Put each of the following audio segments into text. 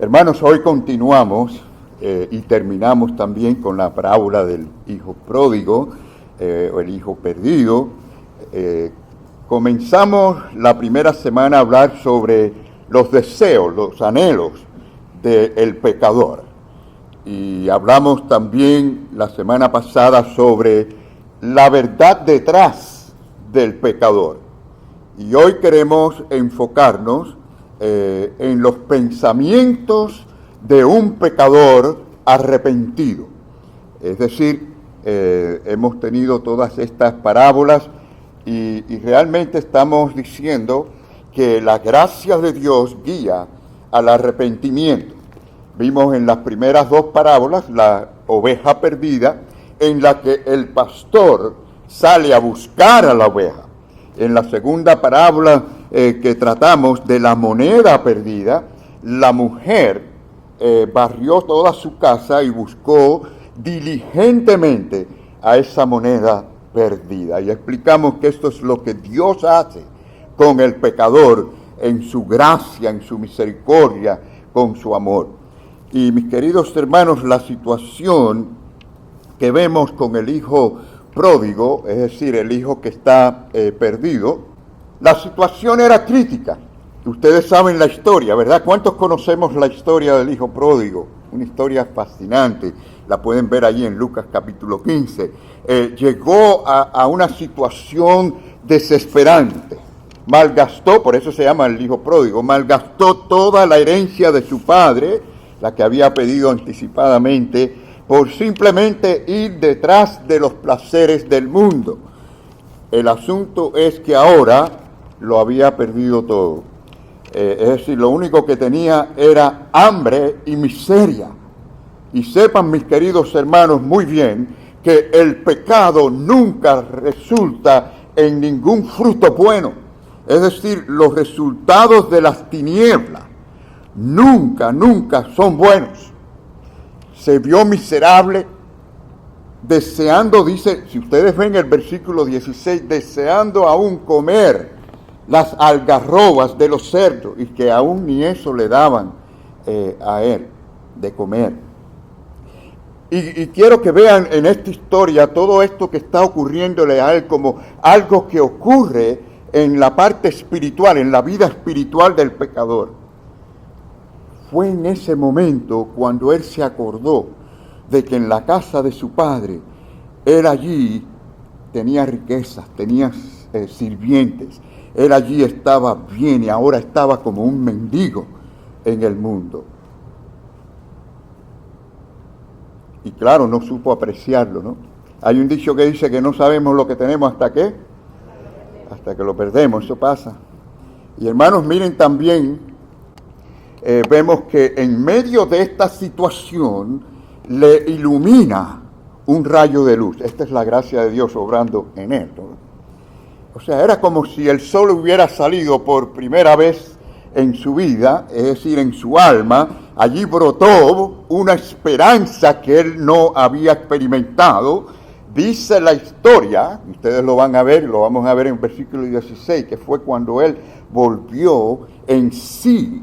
Hermanos, hoy continuamos y terminamos también con la parábola del hijo pródigo o el hijo perdido. Comenzamos la primera semana a hablar sobre los deseos, los anhelos del pecador. Y hablamos también la semana pasada sobre la verdad detrás del pecador. Y hoy queremos enfocarnos en los pensamientos de un pecador arrepentido. Es decir, hemos tenido todas estas parábolas y realmente estamos diciendo que la gracia de Dios guía al arrepentimiento. Vimos en las primeras dos parábolas la oveja perdida, en la que el pastor sale a buscar a la oveja. En la segunda parábola que tratamos de la moneda perdida, la mujer barrió toda su casa y buscó diligentemente a esa moneda perdida. Y explicamos que esto es lo que Dios hace con el pecador en su gracia, en su misericordia, con su amor. Y mis queridos hermanos, la situación que vemos con el hijo pródigo, es decir, el hijo que está perdido, la situación era crítica. Ustedes saben la historia, ¿verdad? ¿Cuántos conocemos la historia del hijo pródigo? Una historia fascinante, la pueden ver allí en Lucas capítulo 15. Llegó a una situación desesperante. Malgastó, por eso se llama el hijo pródigo, malgastó toda la herencia de su padre, la que había pedido anticipadamente, por simplemente ir detrás de los placeres del mundo. El asunto es que ahora lo había perdido todo. Es decir, lo único que tenía era hambre y miseria. Y sepan, mis queridos hermanos, muy bien, que el pecado nunca resulta en ningún fruto bueno. Es decir, los resultados de las tinieblas nunca son buenos. Se vio miserable, deseando, dice, si ustedes ven el versículo 16, deseando aún comer las algarrobas de los cerdos, y que aún ni eso le daban a él de comer. Y quiero que vean en esta historia todo esto que está ocurriéndole a él como algo que ocurre en la parte espiritual, en la vida espiritual del pecador. Fue en ese momento cuando él se acordó de que en la casa de su padre, él allí tenía riquezas, tenía sirvientes, él allí estaba bien y ahora estaba como un mendigo en el mundo. Y claro, no supo apreciarlo, ¿no? Hay un dicho que dice que no sabemos lo que tenemos hasta que lo perdemos, eso pasa. Y hermanos, miren también, vemos que en medio de esta situación le ilumina un rayo de luz. Esta es la gracia de Dios obrando en él, ¿no? O sea, era como si el sol hubiera salido por primera vez en su vida, es decir, en su alma. Allí brotó una esperanza que él no había experimentado. Dice la historia, ustedes lo van a ver, lo vamos a ver en versículo 16, que fue cuando él volvió en sí.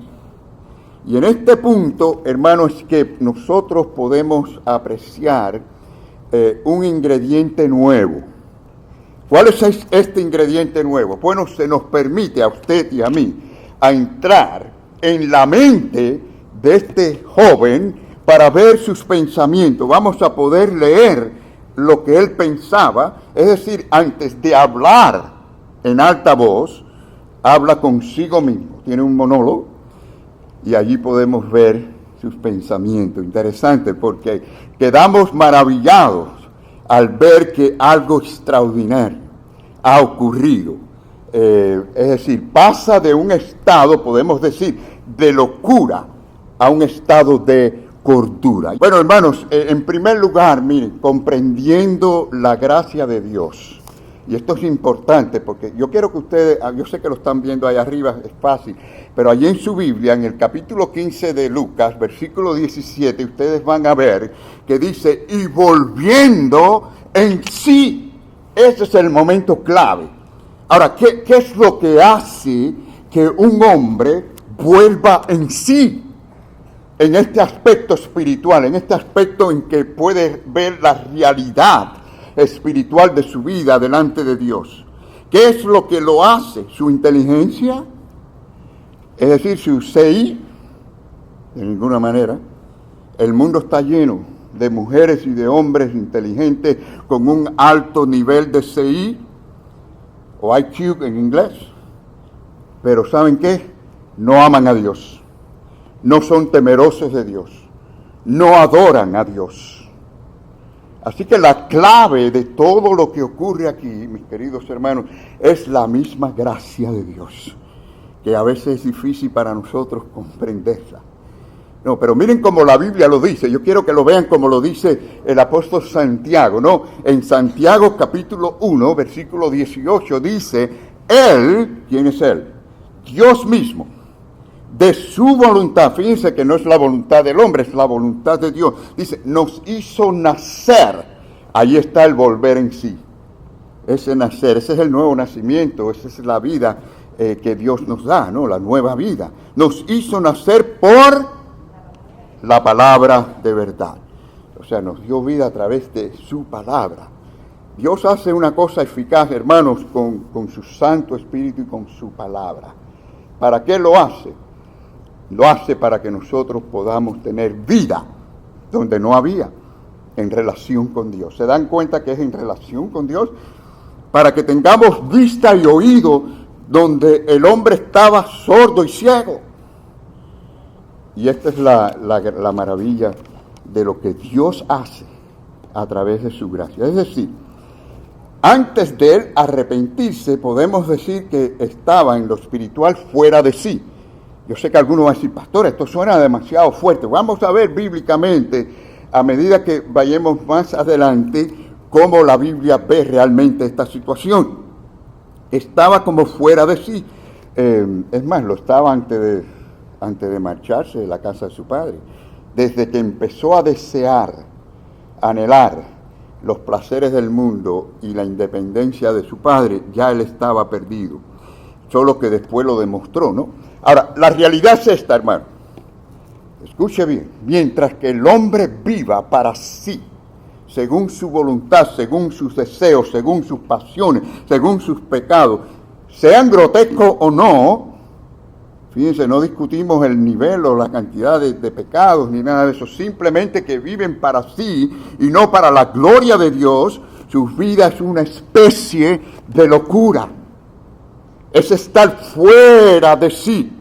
Y en este punto, hermanos, que nosotros podemos apreciar un ingrediente nuevo. ¿Cuál es este ingrediente nuevo? Bueno, se nos permite a usted y a mí a entrar en la mente de este joven para ver sus pensamientos. Vamos a poder leer lo que él pensaba, es decir, antes de hablar en alta voz, habla consigo mismo, tiene un monólogo, y allí podemos ver sus pensamientos. Interesante, porque quedamos maravillados al ver que algo extraordinario ha ocurrido. Es decir, pasa de un estado, podemos decir, de locura a un estado de cordura. Bueno, hermanos, en primer lugar, miren, comprendiendo la gracia de Dios. Y esto es importante porque yo quiero que ustedes, yo sé que lo están viendo ahí arriba, es fácil, pero allí en su Biblia, en el capítulo 15 de Lucas, versículo 17, ustedes van a ver que dice, y volviendo en sí. Ese es el momento clave. Ahora, ¿qué es lo que hace que un hombre vuelva en sí? en este aspecto espiritual, en este aspecto en que puede ver la realidad espiritual de su vida delante de Dios. ¿Qué es lo que lo hace? Su inteligencia, es decir, su CI, de ninguna manera. El mundo está lleno de mujeres y de hombres inteligentes con un alto nivel de CI o IQ en inglés. Pero ¿saben qué? No aman a Dios. No son temerosos de Dios. No adoran a Dios. Así que la clave de todo lo que ocurre aquí, mis queridos hermanos, es la misma gracia de Dios, que a veces es difícil para nosotros comprenderla. No, pero miren cómo la Biblia lo dice. Yo quiero que lo vean como lo dice el apóstol Santiago, ¿no? En Santiago capítulo 1, versículo 18 dice, Él, ¿quién es Él? Dios mismo, de su voluntad, fíjense que no es la voluntad del hombre, es la voluntad de Dios. Dice, nos hizo nacer. Ahí está el volver en sí. Ese nacer, ese es el nuevo nacimiento, esa es la vida que Dios nos da, ¿no? La nueva vida. Nos hizo nacer por la palabra de verdad. O sea, nos dio vida a través de su palabra. Dios hace una cosa eficaz, hermanos, con su Santo Espíritu y con su palabra. ¿Para qué lo hace? Lo hace para que nosotros podamos tener vida donde no había, en relación con Dios. ¿Se dan cuenta que es en relación con Dios? Para que tengamos vista y oído donde el hombre estaba sordo y ciego. Y esta es la maravilla de lo que Dios hace a través de su gracia. Es decir, antes de él arrepentirse, podemos decir que estaba en lo espiritual fuera de sí. Yo sé que algunos van a decir, pastor, esto suena demasiado fuerte. Vamos a ver bíblicamente, a medida que vayamos más adelante, cómo la Biblia ve realmente esta situación. Estaba como fuera de sí. Es más, lo estaba antes de marcharse de la casa de su padre. Desde que empezó a desear, anhelar los placeres del mundo y la independencia de su padre, ya él estaba perdido. Solo que después lo demostró, ¿no? Ahora, la realidad es esta, hermano. Escuche bien. Mientras que el hombre viva para sí, según su voluntad, según sus deseos, según sus pasiones, según sus pecados, sean grotescos o no, fíjense, no discutimos el nivel o la cantidad de pecados ni nada de eso, simplemente que viven para sí y no para la gloria de Dios, su vida es una especie de locura. Es estar fuera de sí.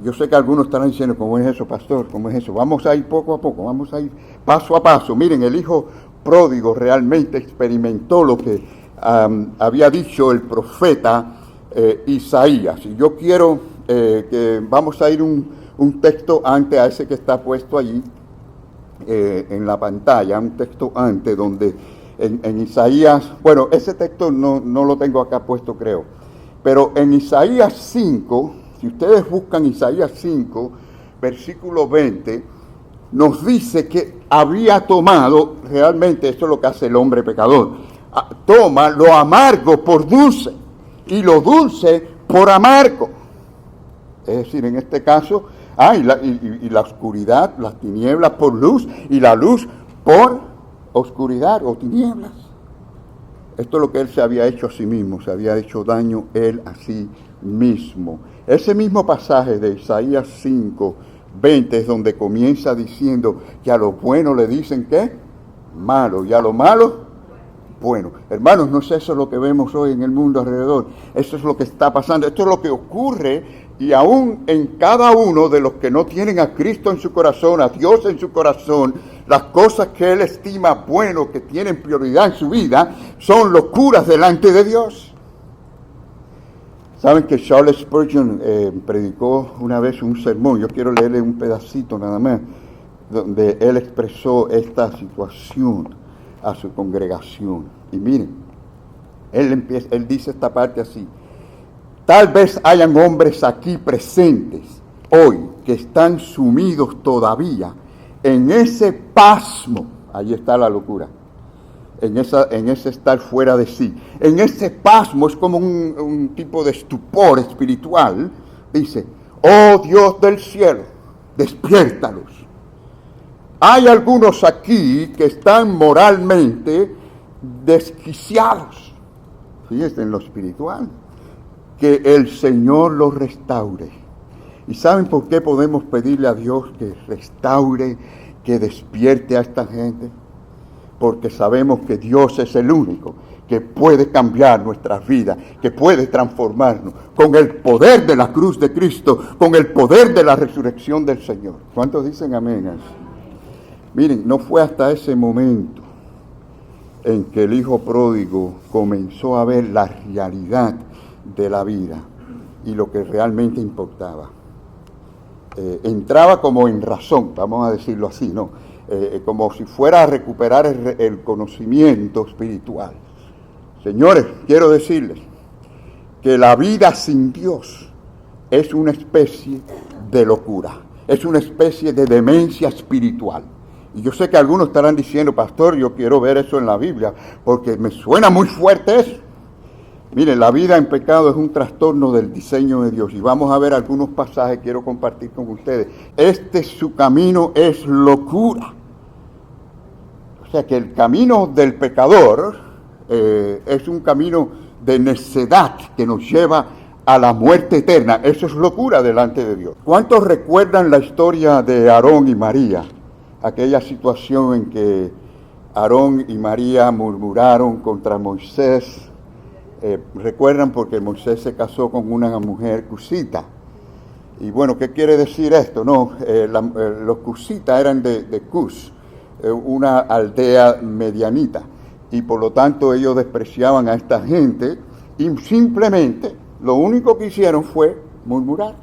Yo sé que algunos estarán diciendo, ¿cómo es eso, pastor? ¿Cómo es eso? Vamos a ir poco a poco, vamos a ir paso a paso. Miren, el hijo pródigo realmente experimentó lo que había dicho el profeta Isaías. Y yo quiero que vamos a ir un texto antes a ese que está puesto allí en la pantalla, un texto antes donde en Isaías, bueno, ese texto no lo tengo acá puesto, creo, pero en Isaías 5, si ustedes buscan Isaías 5, versículo 20, nos dice que había tomado, realmente esto es lo que hace el hombre pecador, toma lo amargo por dulce y lo dulce por amargo. Es decir, en este caso, y la oscuridad, las tinieblas por luz y la luz por oscuridad o tinieblas. Esto es lo que él se había hecho a sí mismo, se había hecho daño él a sí mismo. Ese mismo pasaje de Isaías 5, 20 es donde comienza diciendo que a lo bueno le dicen ¿qué? Malo, y a lo malo, bueno. Hermanos, no es eso lo que vemos hoy en el mundo alrededor. Eso es lo que está pasando, esto es lo que ocurre y aún en cada uno de los que no tienen a Cristo en su corazón, a Dios en su corazón, las cosas que él estima bueno, que tienen prioridad en su vida, son locuras delante de Dios. Saben que Charles Spurgeon predicó una vez un sermón, yo quiero leerle un pedacito nada más, donde él expresó esta situación a su congregación. Y miren, él dice esta parte así: tal vez hayan hombres aquí presentes hoy que están sumidos todavía en ese pasmo, ahí está la locura, en ese estar fuera de sí, en ese pasmo, es como un tipo de estupor espiritual. Dice: oh Dios del cielo, despiértalos. Hay algunos aquí que están moralmente desquiciados, fíjense en lo espiritual, que el Señor los restaure. ¿Y saben por qué podemos pedirle a Dios que restaure, que despierte a esta gente? Porque sabemos que Dios es el único que puede cambiar nuestras vidas, que puede transformarnos con el poder de la cruz de Cristo, con el poder de la resurrección del Señor. ¿Cuántos dicen amén? Miren, no fue hasta ese momento en que el hijo pródigo comenzó a ver la realidad de la vida y lo que realmente importaba. Entraba como en razón, vamos a decirlo así, ¿no? Como si fuera a recuperar el conocimiento espiritual. Señores, quiero decirles que la vida sin Dios es una especie de locura, es una especie de demencia espiritual. Y yo sé que algunos estarán diciendo, pastor, yo quiero ver eso en la Biblia, porque me suena muy fuerte eso. Mire, la vida en pecado es un trastorno del diseño de Dios. Y vamos a ver algunos pasajes que quiero compartir con ustedes. Su camino es locura. O sea que el camino del pecador es un camino de necedad que nos lleva a la muerte eterna. Eso es locura delante de Dios. ¿Cuántos recuerdan la historia de Aarón y María? Aquella situación en que Aarón y María murmuraron contra Moisés. Recuerdan porque Moisés se casó con una mujer cusita. Y bueno, ¿qué quiere decir esto? No, los cusitas eran de Cus, una aldea medianita. Y por lo tanto ellos despreciaban a esta gente y simplemente lo único que hicieron fue murmurar.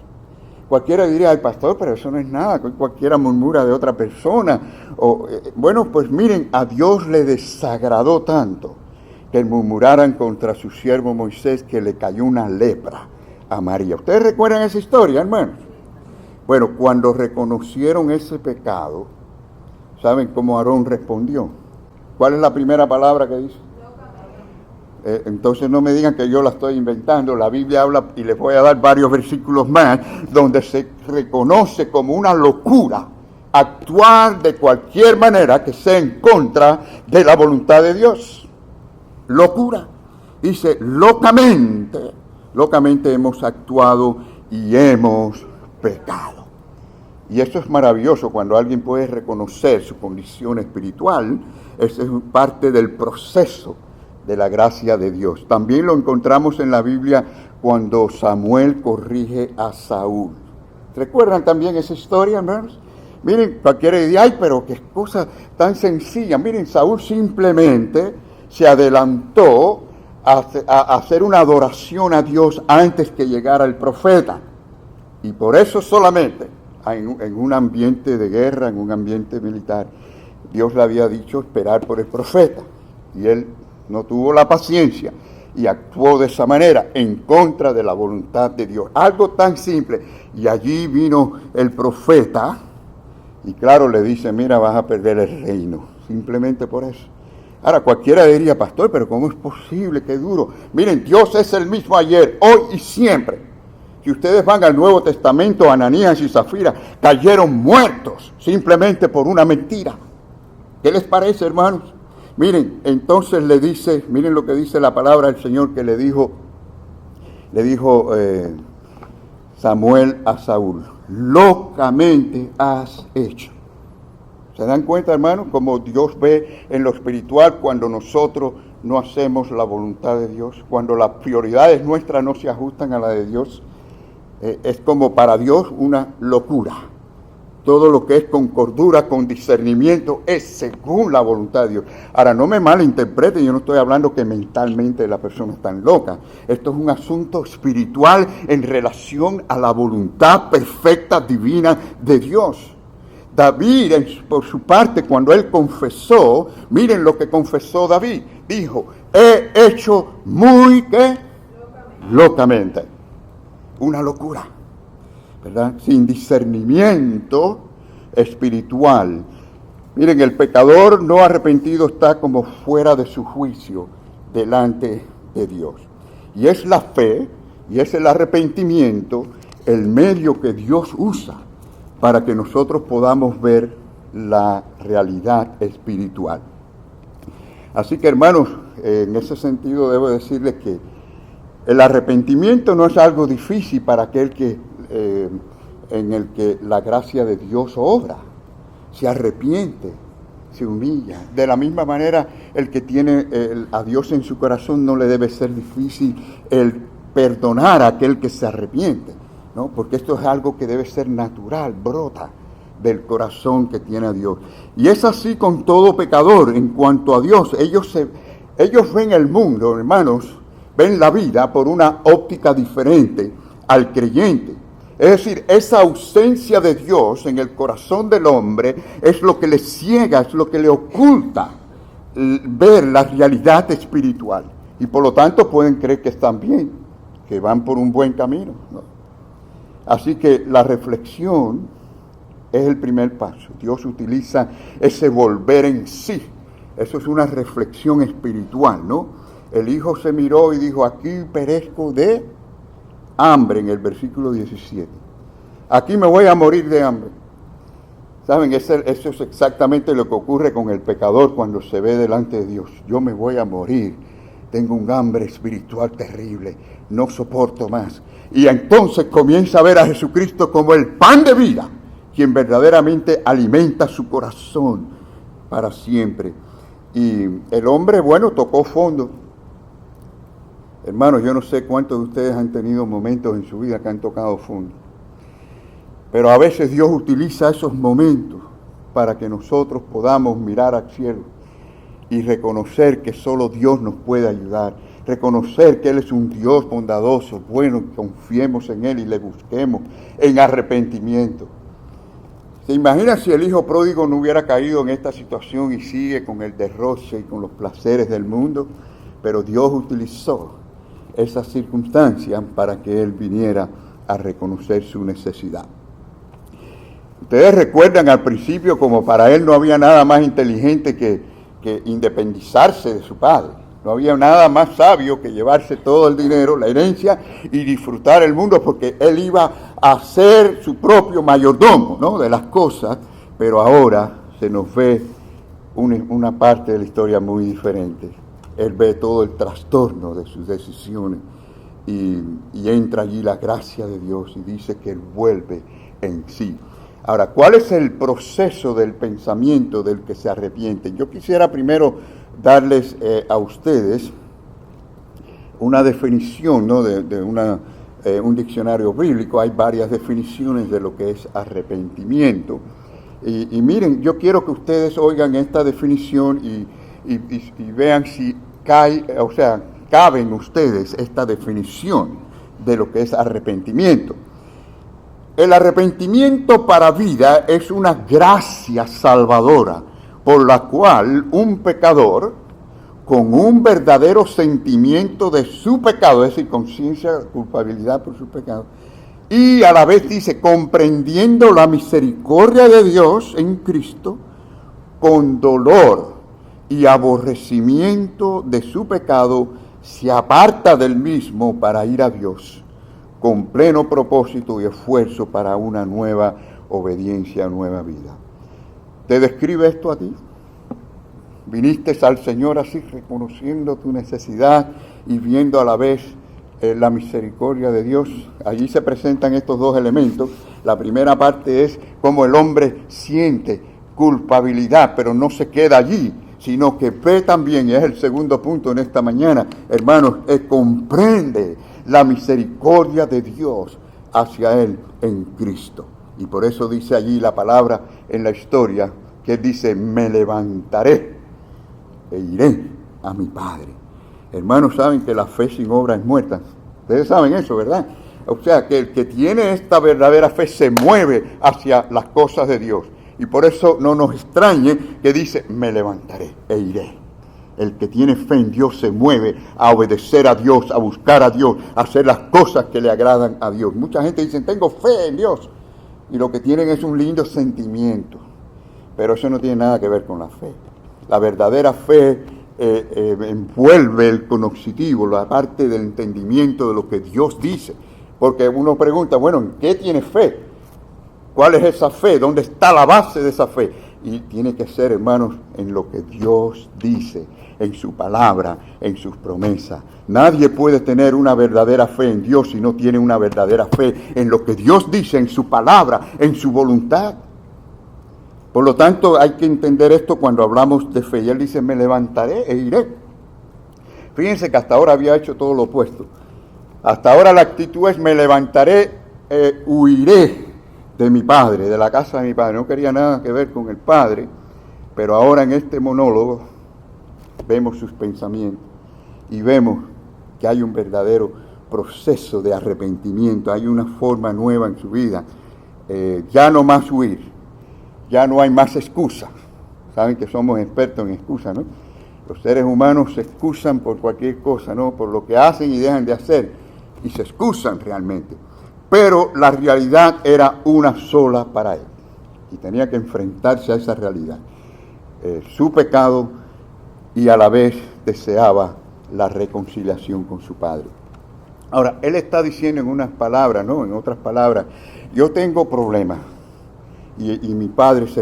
Cualquiera diría, ay pastor, pero eso no es nada, cualquiera murmura de otra persona. Bueno, pues miren, a Dios le desagradó tanto que murmuraran contra su siervo Moisés que le cayó una lepra a María. ¿Ustedes recuerdan esa historia, hermanos? Bueno, cuando reconocieron ese pecado, ¿saben cómo Aarón respondió? ¿Cuál es la primera palabra que dice? Entonces no me digan que yo la estoy inventando. La Biblia habla, y les voy a dar varios versículos más, donde se reconoce como una locura actuar de cualquier manera que sea en contra de la voluntad de Dios. Locura. Dice, locamente hemos actuado y hemos pecado. Y eso es maravilloso cuando alguien puede reconocer su condición espiritual. Eso es parte del proceso de la gracia de Dios. También lo encontramos en la Biblia cuando Samuel corrige a Saúl. ¿Recuerdan también esa historia, hermanos? Miren, cualquiera diría, ay, pero qué cosa tan sencilla. Miren, Saúl simplemente se adelantó a hacer una adoración a Dios antes que llegara el profeta. Y por eso solamente, en un ambiente de guerra, en un ambiente militar, Dios le había dicho esperar por el profeta. Y él no tuvo la paciencia y actuó de esa manera en contra de la voluntad de Dios. Algo tan simple. Y allí vino el profeta y claro, le dice, mira, vas a perder el reino. Simplemente por eso. Ahora, cualquiera diría, pastor, pero ¿cómo es posible? Qué duro. Miren, Dios es el mismo ayer, hoy y siempre. Si ustedes van al Nuevo Testamento, Ananías y Zafira cayeron muertos simplemente por una mentira. ¿Qué les parece, hermanos? Miren, entonces le dice, miren lo que dice la palabra del Señor que le dijo Samuel a Saúl, locamente has hecho. ¿Se dan cuenta, hermanos, cómo Dios ve en lo espiritual cuando nosotros no hacemos la voluntad de Dios? Cuando las prioridades nuestras no se ajustan a la de Dios, es como para Dios una locura. Todo lo que es con cordura, con discernimiento, es según la voluntad de Dios. Ahora, no me malinterpreten, yo no estoy hablando que mentalmente la persona está loca. Esto es un asunto espiritual en relación a la voluntad perfecta, divina de Dios. David, por su parte, cuando él confesó, miren lo que confesó David. Dijo, he hecho muy, ¿qué? Locamente. Una locura. ¿Verdad? Sin discernimiento espiritual. Miren, el pecador no arrepentido está como fuera de su juicio delante de Dios. Y es la fe y es el arrepentimiento el medio que Dios usa para que nosotros podamos ver la realidad espiritual. Así que, hermanos, en ese sentido debo decirles que el arrepentimiento no es algo difícil para aquel que en el que la gracia de Dios obra. Se arrepiente, se humilla. De la misma manera, el que tiene a Dios en su corazón no le debe ser difícil el perdonar a aquel que se arrepiente, ¿no? Porque esto es algo que debe ser natural, brota del corazón que tiene a Dios. Y es así con todo pecador en cuanto a Dios. Ellos ven el mundo, hermanos, ven la vida por una óptica diferente al creyente. Es decir, esa ausencia de Dios en el corazón del hombre es lo que le ciega, es lo que le oculta ver la realidad espiritual. Y por lo tanto pueden creer que están bien, que van por un buen camino, ¿no? Así que la reflexión es el primer paso. Dios utiliza ese volver en sí. Eso es una reflexión espiritual, ¿no? El hijo se miró y dijo, aquí perezco de hambre, en el versículo 17. Aquí me voy a morir de hambre. ¿Saben? Eso es exactamente lo que ocurre con el pecador cuando se ve delante de Dios. Yo me voy a morir. Tengo un hambre espiritual terrible. No soporto más. Y entonces comienza a ver a Jesucristo como el pan de vida, quien verdaderamente alimenta su corazón para siempre. Y el hombre, bueno, tocó fondo. Hermanos, yo no sé cuántos de ustedes han tenido momentos en su vida que han tocado fondo. Pero a veces Dios utiliza esos momentos para que nosotros podamos mirar al cielo y reconocer que solo Dios nos puede ayudar. Reconocer que Él es un Dios bondadoso, bueno, confiemos en Él y le busquemos en arrepentimiento. ¿Se imagina si el hijo pródigo no hubiera caído en esta situación y sigue con el derroche y con los placeres del mundo? Pero Dios utilizó esas circunstancias para que él viniera a reconocer su necesidad. Ustedes recuerdan al principio como para él no había nada más inteligente que independizarse de su padre. No había nada más sabio que llevarse todo el dinero, la herencia, y disfrutar el mundo, porque él iba a ser su propio mayordomo, ¿no?, de las cosas. Pero ahora se nos ve una parte de la historia muy diferente. Él ve todo el trastorno de sus decisiones y entra allí la gracia de Dios y dice que él vuelve en sí. Ahora, ¿cuál es el proceso del pensamiento del que se arrepiente? Yo quisiera primero darles a ustedes una definición, ¿no?, de un diccionario bíblico. Hay varias definiciones de lo que es arrepentimiento. Y miren, yo quiero que ustedes oigan esta definición y vean si cabe en ustedes esta definición de lo que es arrepentimiento. El arrepentimiento para vida es una gracia salvadora por la cual un pecador, con un verdadero sentimiento de su pecado, es decir, conciencia, culpabilidad por su pecado, y a la vez dice, comprendiendo la misericordia de Dios en Cristo, con dolor y aborrecimiento de su pecado, se aparta del mismo para ir a Dios, con pleno propósito y esfuerzo para una nueva obediencia, nueva vida. ¿Te describe esto a ti? ¿Viniste al Señor así, reconociendo tu necesidad y viendo a la vez la misericordia de Dios? Allí se presentan estos dos elementos. La primera parte es cómo el hombre siente culpabilidad, pero no se queda allí, sino que ve también, y es el segundo punto en esta mañana, hermanos, comprende la misericordia de Dios hacia él en Cristo. Y por eso dice allí la palabra en la historia, que él dice, me levantaré e iré a mi Padre. Hermanos, saben que la fe sin obra es muerta. Ustedes saben eso, ¿verdad? O sea, que el que tiene esta verdadera fe se mueve hacia las cosas de Dios. Y por eso no nos extrañe que dice, me levantaré e iré. El que tiene fe en Dios se mueve a obedecer a Dios, a buscar a Dios, a hacer las cosas que le agradan a Dios. Mucha gente dice, tengo fe en Dios. Y lo que tienen es un lindo sentimiento. Pero eso no tiene nada que ver con la fe. La verdadera fe envuelve el cognitivo, la parte del entendimiento de lo que Dios dice. Porque uno pregunta, bueno, ¿en qué tiene fe? ¿Cuál es esa fe? ¿Dónde está la base de esa fe? Y tiene que ser, hermanos, en lo que Dios dice, en su palabra, en sus promesas. Nadie puede tener una verdadera fe en Dios si no tiene una verdadera fe en lo que Dios dice, en su palabra, en su voluntad. Por lo tanto, hay que entender esto cuando hablamos de fe. Y él dice, me levantaré e iré. Fíjense que hasta ahora había hecho todo lo opuesto. Hasta ahora la actitud es, me levantaré, huiré de mi padre, de la casa de mi padre. No quería nada que ver con el padre, pero ahora en este monólogo vemos sus pensamientos y vemos que hay un verdadero proceso de arrepentimiento, hay una forma nueva en su vida. Ya no más huir, ya no hay más excusas. Saben que somos expertos en excusas, ¿no? Los seres humanos se excusan por cualquier cosa, ¿no? Por lo que hacen y dejan de hacer, y se excusan realmente. Pero la realidad era una sola para él, y tenía que enfrentarse a esa realidad. Su pecado, y a la vez deseaba la reconciliación con su padre. Ahora, él está diciendo en unas palabras, ¿no? En otras palabras, yo tengo problemas, y mi padre es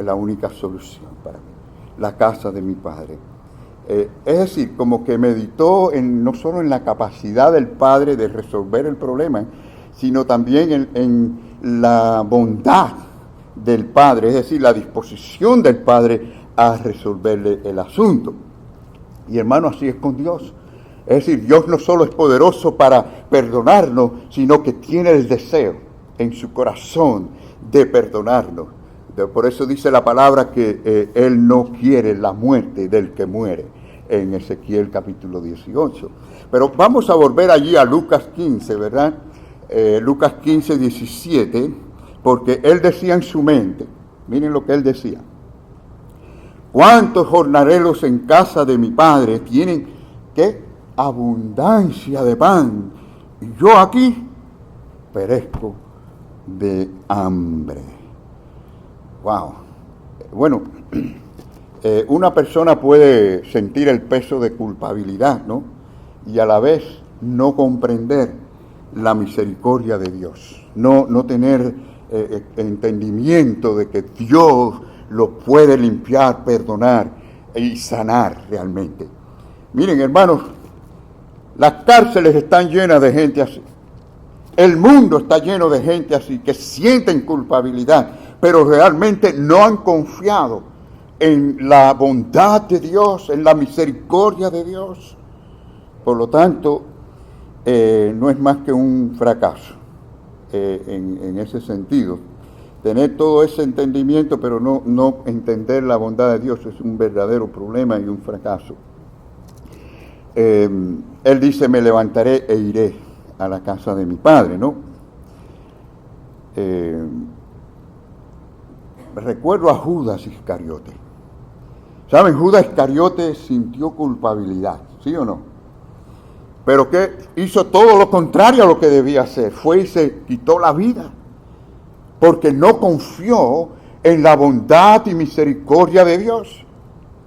la única solución para mí, la casa de mi padre. Es decir, como que meditó no solo en la capacidad del padre de resolver el problema, sino también en la bondad del padre, es decir, la disposición del padre a resolverle el asunto. Y hermano, así es con Dios. Es decir, Dios no solo es poderoso para perdonarnos, sino que tiene el deseo en su corazón de perdonarnos. Por eso dice la palabra que Él no quiere la muerte del que muere, en Ezequiel capítulo 18. Pero vamos a volver allí a Lucas 15, ¿verdad? Lucas 15, 17, porque Él decía en su mente, miren lo que Él decía: ¿cuántos jornaleros en casa de mi padre tienen, qué? Abundancia de pan, y yo aquí perezco de hambre. Wow. Bueno, una persona puede sentir el peso de culpabilidad, ¿no? Y a la vez no comprender la misericordia de Dios, no tener entendimiento de que Dios lo puede limpiar, perdonar y sanar realmente. Miren, hermanos, las cárceles están llenas de gente así. El mundo está lleno de gente así, que sienten culpabilidad, pero realmente no han confiado en la bondad de Dios, en la misericordia de Dios. Por lo tanto, no es más que un fracaso en ese sentido. Tener todo ese entendimiento, pero no entender la bondad de Dios, es un verdadero problema y un fracaso. Él dice, me levantaré e iré a la casa de mi padre, ¿no? Recuerdo a Judas Iscariote. ¿Saben? Judas Iscariote sintió culpabilidad, ¿sí o no? Pero que hizo todo lo contrario a lo que debía hacer. Fue y se quitó la vida, porque no confió en la bondad y misericordia de Dios.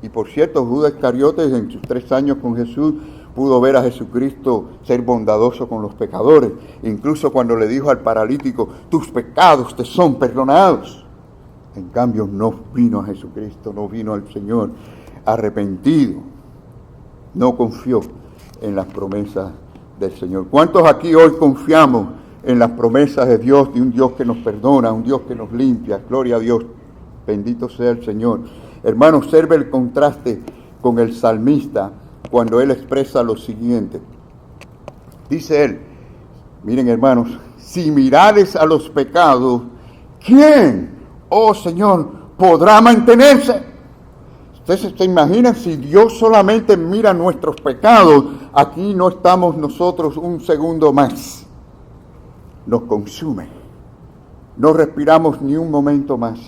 Y por cierto, Judas Iscariote en sus 3 años con Jesús pudo ver a Jesucristo ser bondadoso con los pecadores. Incluso cuando le dijo al paralítico, tus pecados te son perdonados. En cambio, no vino a Jesucristo, no vino al Señor arrepentido. No confió en las promesas del Señor. ¿Cuántos aquí hoy confiamos en las promesas de Dios, de un Dios que nos perdona, un Dios que nos limpia? Gloria a Dios, bendito sea el Señor. Hermanos, observe el contraste con el salmista cuando él expresa lo siguiente. Dice él, miren hermanos, si mirares a los pecados, ¿quién, oh Señor, podrá mantenerse? Ustedes se imaginan, si Dios solamente mira nuestros pecados, aquí no estamos nosotros un segundo más. Nos consume. No respiramos ni un momento más.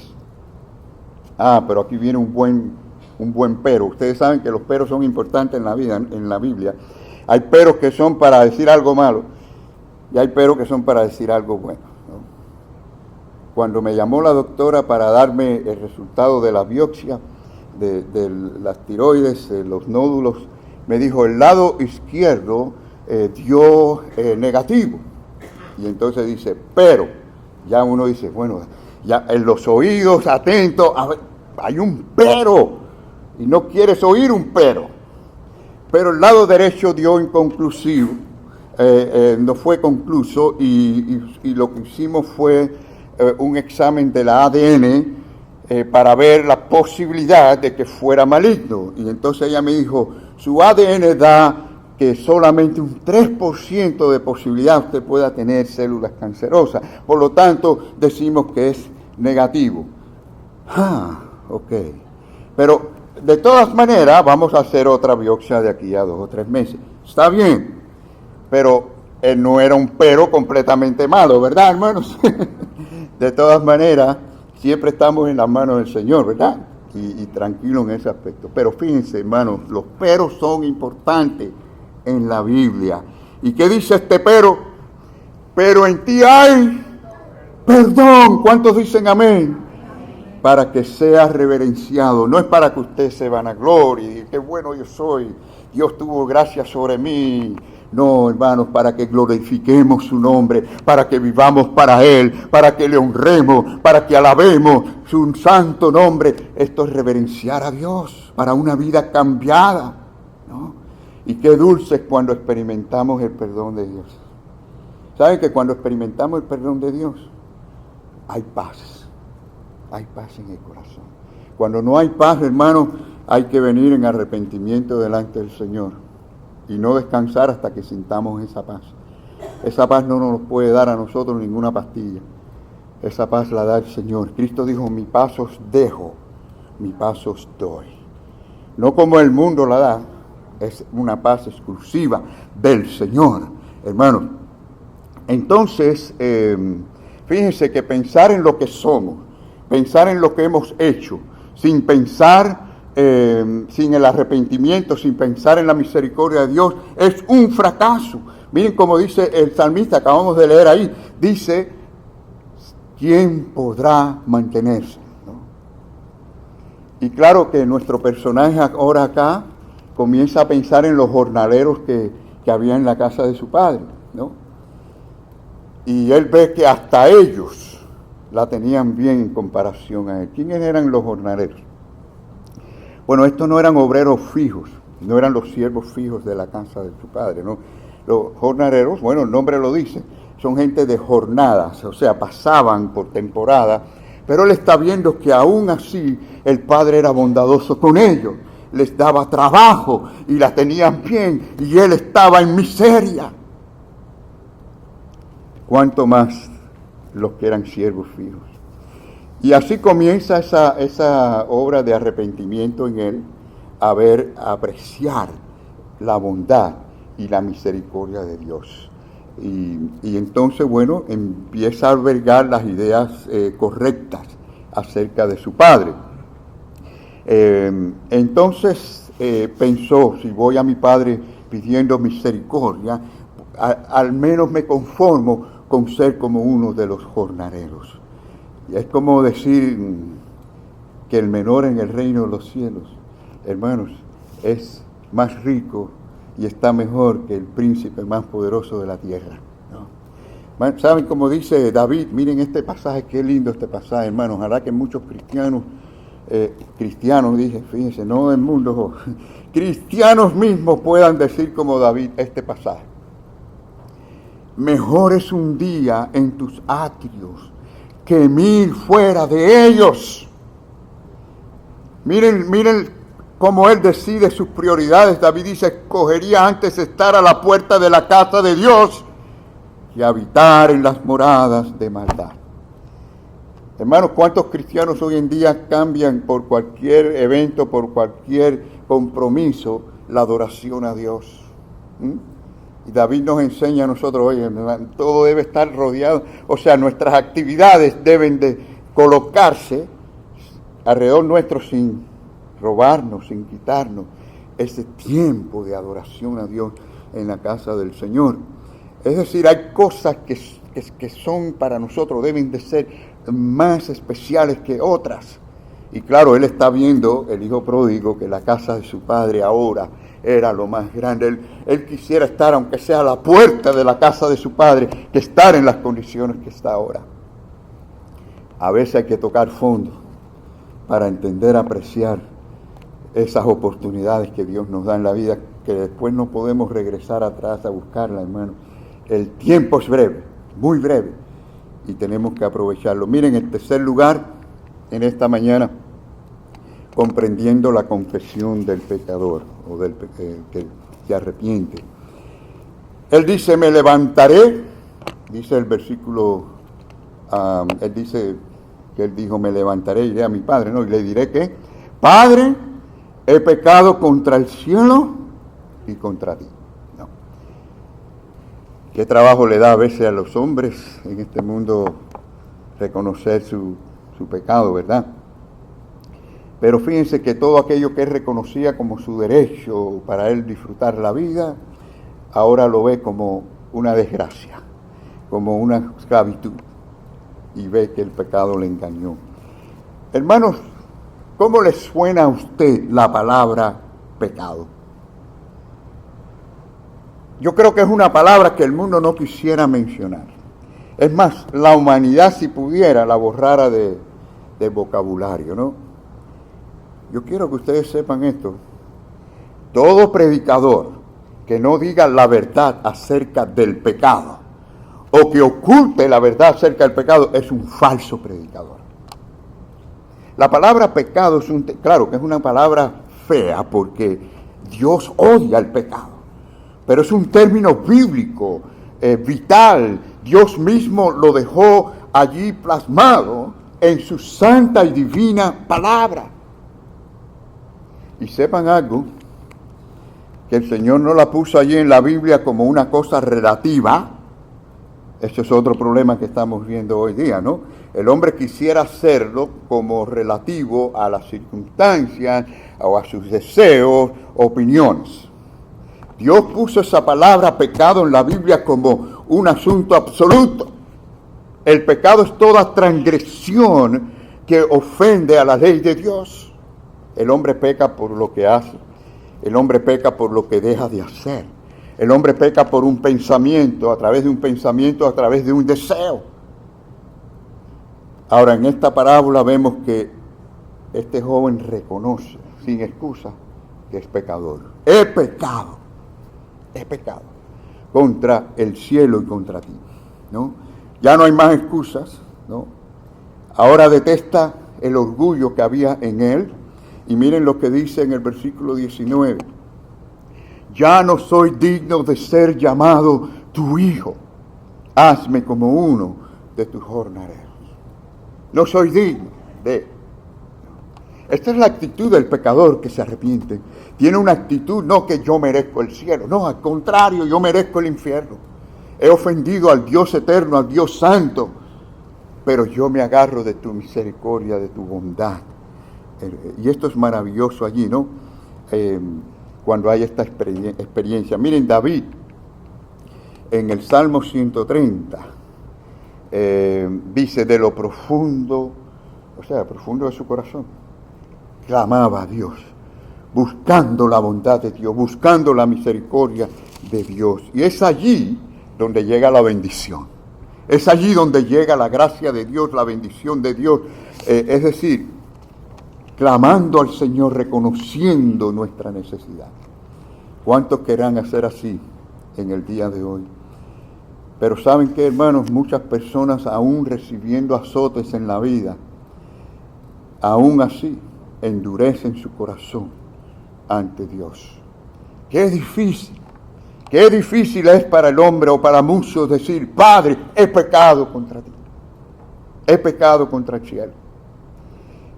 Pero aquí viene un buen pero. Ustedes saben que los peros son importantes en la vida, en la Biblia. Hay peros que son para decir algo malo y hay peros que son para decir algo bueno, ¿no? Cuando me llamó la doctora para darme el resultado de la biopsia de las tiroides, los nódulos, me dijo, el lado izquierdo dio negativo. Y entonces dice, pero Ya uno dice, bueno, ya en los oídos atentos, hay un pero, y no quieres oír un pero. Pero el lado derecho dio inconclusivo, no fue concluso, y lo que hicimos fue un examen de la ADN para ver la posibilidad de que fuera maligno. Y entonces ella me dijo, su ADN da que solamente un 3% de posibilidad usted pueda tener células cancerosas. Por lo tanto, decimos que es negativo. Ok. Pero, de todas maneras, vamos a hacer otra biopsia de aquí a 2 o 3 meses. Está bien, pero no era un pero completamente malo, ¿verdad, hermanos? De todas maneras, siempre estamos en las manos del Señor, ¿verdad? Y tranquilo en ese aspecto. Pero fíjense, hermanos, los peros son importantes en la Biblia. ¿Y qué dice este pero? Pero en ti hay perdón. ¿Cuántos dicen amén? Para que sea reverenciado. No es para que usted se vanaglorie, qué bueno yo soy, Dios tuvo gracia sobre mí. No, hermanos, para que glorifiquemos su nombre, para que vivamos para Él, para que le honremos, para que alabemos su santo nombre. Esto es reverenciar a Dios para una vida cambiada, ¿no? Y qué dulce es cuando experimentamos el perdón de Dios. ¿Saben que cuando experimentamos el perdón de Dios, hay paz? Hay paz en el corazón. Cuando no hay paz, hermano, hay que venir en arrepentimiento delante del Señor y no descansar hasta que sintamos esa paz. Esa paz no nos puede dar a nosotros ninguna pastilla. Esa paz la da el Señor. Cristo dijo, mi paz os dejo, mi paz os doy. No como el mundo la da, es una paz exclusiva del Señor, hermanos. Entonces, fíjense que pensar en lo que somos, pensar en lo que hemos hecho, sin pensar, sin el arrepentimiento, sin pensar en la misericordia de Dios, es un fracaso. Miren como dice el salmista, acabamos de leer ahí, dice, ¿quién podrá mantenerse? ¿No? Y claro que nuestro personaje ahora acá comienza a pensar en los jornaleros que había en la casa de su padre, ¿no? Y él ve que hasta ellos la tenían bien en comparación a él. ¿Quiénes eran los jornaleros? Bueno, estos no eran obreros fijos, no eran los siervos fijos de la casa de su padre, ¿no? Los jornaleros, bueno, el nombre lo dice, son gente de jornadas, o sea, pasaban por temporada, pero él está viendo que aún así el padre era bondadoso con ellos, les daba trabajo y la tenían bien, y él estaba en miseria. ¿Cuánto más los que eran siervos fijos? Y así comienza esa obra de arrepentimiento en él, a apreciar la bondad y la misericordia de Dios. Y entonces, bueno, empieza a albergar las ideas correctas acerca de su padre. Entonces pensó, si voy a mi padre pidiendo misericordia, al menos me conformo con ser como uno de los jornaleros. Y es como decir que el menor en el reino de los cielos, hermanos, es más rico y está mejor que el príncipe más poderoso de la tierra, ¿no? ¿Saben cómo dice David? Miren este pasaje, qué lindo este pasaje, hermanos. Ojalá que muchos cristianos, dije, fíjense, no del mundo, cristianos mismos puedan decir como David este pasaje. Mejor es un día en tus atrios que 1000 fuera de ellos. Miren cómo él decide sus prioridades. David dice, escogería antes estar a la puerta de la casa de Dios que habitar en las moradas de maldad. Hermanos, ¿cuántos cristianos hoy en día cambian por cualquier evento, por cualquier compromiso, la adoración a Dios? Y David nos enseña a nosotros, oye, todo debe estar rodeado, o sea, nuestras actividades deben de colocarse alrededor nuestro sin robarnos, sin quitarnos ese tiempo de adoración a Dios en la casa del Señor. Es decir, hay cosas que son para nosotros, deben de ser más especiales que otras. Y claro, él está viendo, el hijo pródigo, que la casa de su padre ahora era lo más grande. Él quisiera estar, aunque sea a la puerta de la casa de su padre, que estar en las condiciones que está ahora. A veces hay que tocar fondo para entender, apreciar esas oportunidades que Dios nos da en la vida, que después no podemos regresar atrás a buscarla, hermano. El tiempo es breve, muy breve, y tenemos que aprovecharlo. Miren, en tercer lugar, en esta mañana, comprendiendo la confesión del pecador, o del que se arrepiente. Él dice, me levantaré, dice el versículo, él dice que él dijo, me levantaré, iré a mi padre, ¿no? Y le diré que, Padre, he pecado contra el cielo y contra ti. No. ¿Qué trabajo le da a veces a los hombres en este mundo reconocer su pecado, verdad? Pero fíjense que todo aquello que él reconocía como su derecho para él disfrutar la vida, ahora lo ve como una desgracia, como una esclavitud, y ve que el pecado le engañó. Hermanos, ¿cómo le suena a usted la palabra pecado? Yo creo que es una palabra que el mundo no quisiera mencionar. Es más, la humanidad, si pudiera, la borrara de vocabulario, ¿no? Yo quiero que ustedes sepan esto. Todo predicador que no diga la verdad acerca del pecado o que oculte la verdad acerca del pecado es un falso predicador. La palabra pecado es claro que es una palabra fea porque Dios odia el pecado, pero es un término bíblico, vital. Dios mismo lo dejó allí plasmado en su santa y divina palabra. Y sepan algo, que el Señor no la puso allí en la Biblia como una cosa relativa. Ese es otro problema que estamos viendo hoy día, ¿no? El hombre quisiera hacerlo como relativo a las circunstancias o a sus deseos, opiniones. Dios puso esa palabra pecado en la Biblia como un asunto absoluto. El pecado es toda transgresión que ofende a la ley de Dios. El hombre peca por lo que hace. El hombre peca por lo que deja de hacer. El hombre peca por un pensamiento, a través de un pensamiento, a través de un deseo. Ahora, en esta parábola vemos que este joven reconoce, sin excusa, que es pecador. He pecado contra el cielo y contra ti, ¿no? Ya no hay más excusas, ¿no? Ahora detesta el orgullo que había en él. Y miren lo que dice en el versículo 19. Ya no soy digno de ser llamado tu hijo. Hazme como uno de tus jornaleros. No soy digno de... Esta es la actitud del pecador que se arrepiente. Tiene una actitud, no que yo merezco el cielo. No, al contrario, yo merezco el infierno. He ofendido al Dios eterno, al Dios santo. Pero yo me agarro de tu misericordia, de tu bondad. Y esto es maravilloso allí, ¿no? Cuando hay esta experiencia. Miren, David, en el Salmo 130, dice, de lo profundo, o sea, profundo de su corazón, clamaba a Dios, buscando la bondad de Dios, buscando la misericordia de Dios. Y es allí donde llega la bendición. Es allí donde llega la gracia de Dios, la bendición de Dios. Es decir, clamando al Señor, reconociendo nuestra necesidad. ¿Cuántos querrán hacer así en el día de hoy? Pero ¿saben qué, hermanos? Muchas personas aún recibiendo azotes en la vida, aún así endurecen su corazón ante Dios. Qué difícil es para el hombre o para muchos decir, Padre, he pecado contra ti, he pecado contra el cielo.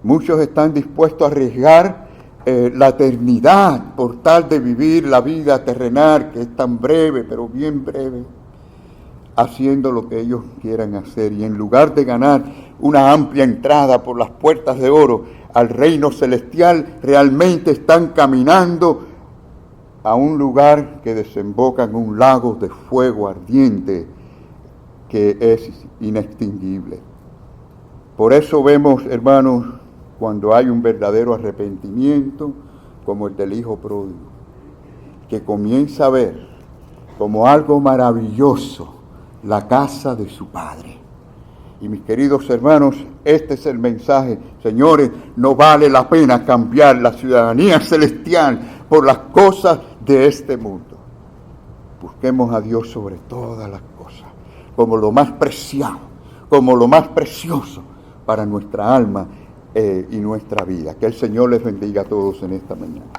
Muchos están dispuestos a arriesgar la eternidad por tal de vivir la vida terrenal, que es tan breve, pero bien breve, haciendo lo que ellos quieran hacer. Y en lugar de ganar una amplia entrada por las puertas de oro al reino celestial, realmente están caminando a un lugar que desemboca en un lago de fuego ardiente que es inextinguible. Por eso vemos, hermanos, cuando hay un verdadero arrepentimiento, como el del hijo pródigo, que comienza a ver como algo maravilloso la casa de su padre. Y mis queridos hermanos, este es el mensaje. Señores, no vale la pena cambiar la ciudadanía celestial por las cosas de este mundo. Busquemos a Dios sobre todas las cosas, como lo más preciado, como lo más precioso para nuestra alma y nuestra vida. Que el Señor les bendiga a todos en esta mañana.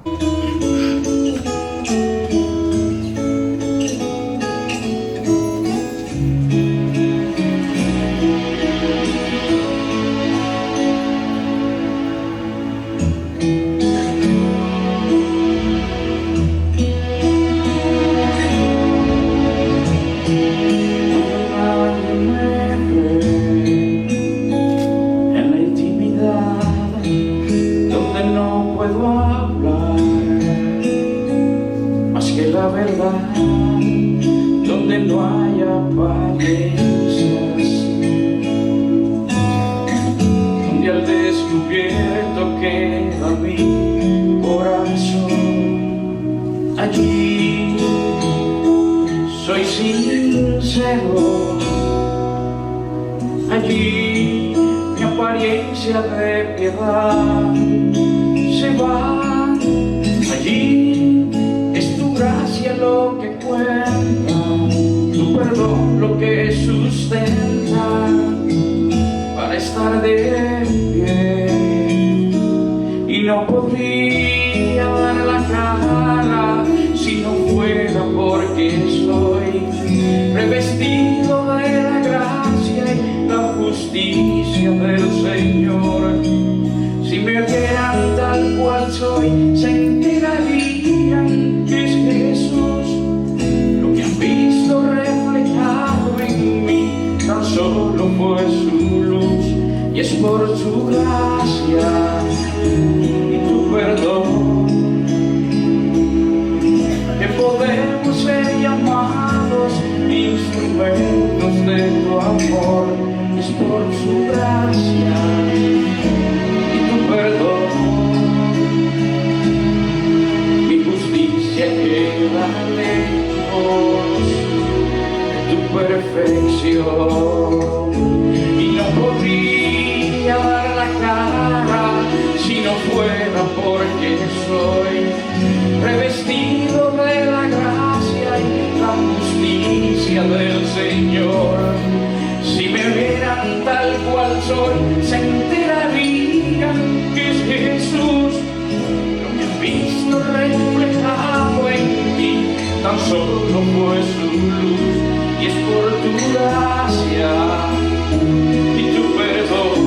Donde no hay apariencias, donde al descubierto queda mi corazón, allí soy sincero, allí mi apariencia de piedad se va, allí lo que cuenta, tu perdón lo que sustenta para estar de pie. Y no podría dar la cara si no fuera porque soy revestido de la gracia y la justicia del Señor. Si me vieran tal cual soy, se enterarían que es Jesús lo que han visto reflejado en mí. Tan solo fue su luz y es por su gracia y tu perdón que podemos ser llamados instrumentos de tu amor. Es por su gracia y tu perdón. Queda lejos de tu perfección y no podría dar la cara si no fuera porque soy revestido de la gracia y la justicia del Señor. Si me vieran tal cual soy, se enterarían que es Jesús lo que han visto reflejado en mí. Tan solo fue su luz y es por tu gracia y tu perdón